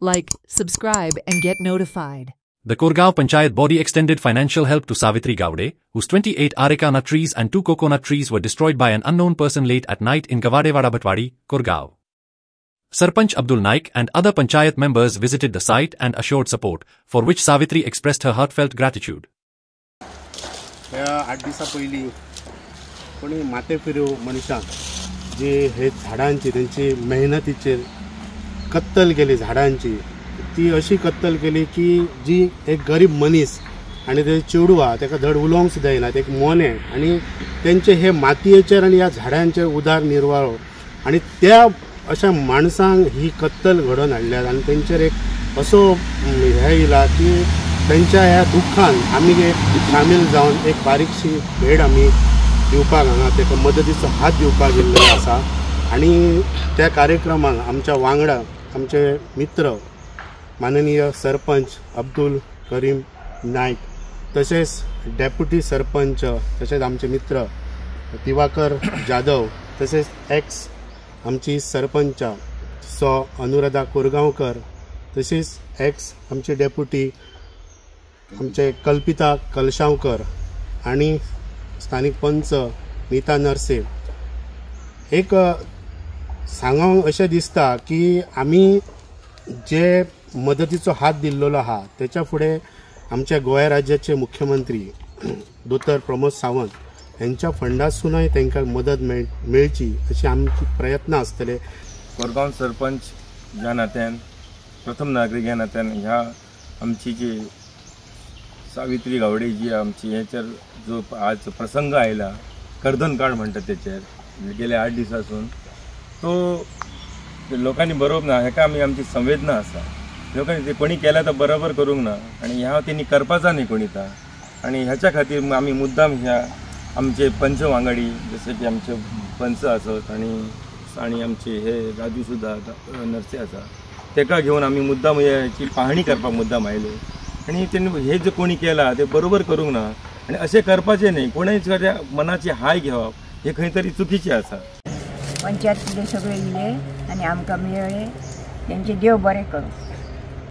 like, subscribe and get notified. The Korgaon Panchayat body extended financial help to Savitri Gowde, whose 28 areca nut trees and 2 coconut trees were destroyed by an unknown person late at night in Gawadewada Bhatwadi, Korgaon. Sarpanch Abdul Naik and other Panchayat members visited the site and assured support, for which Savitri expressed her heartfelt gratitude. 8 दिवसा पयली कोणी माथेफिरू मनशांक जे हे झाडांची त्यांची मेहनतीचेर कत्तल केली झाडांची ती अशी कत्तल केली की जी एक गरीब मनीस आणि ते चेडूआ ताका धड उलोवंक सुद्दां येना एक मोने आणि त्यांचे हे मातयेचेर आणि ह्या झाडांचेर उदारनिर्वाह आणि त्या अशा माणसांक ही कत्तल घडोवन हाडल्यात आणि त्यांचेर एक असो हे येयला की त्यांच्या ह्या दुख्खान आमी शामील जावन एक बारीकशी भेट आमी दिवपाक हांगा ताका मदतीचो हात दिवपाक गेल्लो आसा आणि त्या कार्यक्रमाक आमच्या वांगडा आमचे मित्र माननीय सरपंच अब्दुल करीम नाईक तसेच डेप्युटी सरपंच तसेच आमचे मित्र दिवाकर जाधव तसेच एक्स आमची सरपंच सो अनुराधा कोरगांवकर तसेच एक्स आमचे डेप्युटी आमचे कल्पिता कलशांवकर आणि स्थानिक पंच नीता नरसे एक सांगोंक अशें दिसता की आमी जे मदतीचो हात दिल्लो आहा त्याच्या फुडें आमच्या गोंय राज्याचे मुख्यमंत्री दोतर प्रमोद सावंत यांच्या फंडासूनय तांकां मदत मेळची अशी आमची प्रयत्न आसतले. कोरगांव सरपंच ह्या नात्यान प्रथम नागरीक ह्या नात्यान ह्या आमची जी सावित्री गावडे जी आमची हेचेर जो आज प्रसंग आयला कर्दन काळ म्हणटात तेचेर गेले 8 दिसांसून तो लोकांनी बरोवप ना हेका आमची संवेदना आसा. लोकांनी ते कोणी केला तर बरोबर करूंक ना आणि ह्या तेणी करपाचा न्ही कोणीता आणि ह्याच्या खातीर आमी मुद्दाम ह्या आमचे पंच वांगडी जसे की आमचे पंच आसत आणि आमचे हे राजू सुद्धा नर्से आसा तेका घेवन आमी मुद्दाम ह्याची पाहणी करपाक मुद्दाम आयले आणि तेणी हे जे कोणी केला ते बरोबर करूंक ना आणि असे करपाचे न्ही कोणाच्या मनाची हाय घेवप हे खंय तरी चुकीचे आसा. पंचायतीतले सगळे इले आणि आमकां मेळ्ळे त्यांचे देव बरें करूं.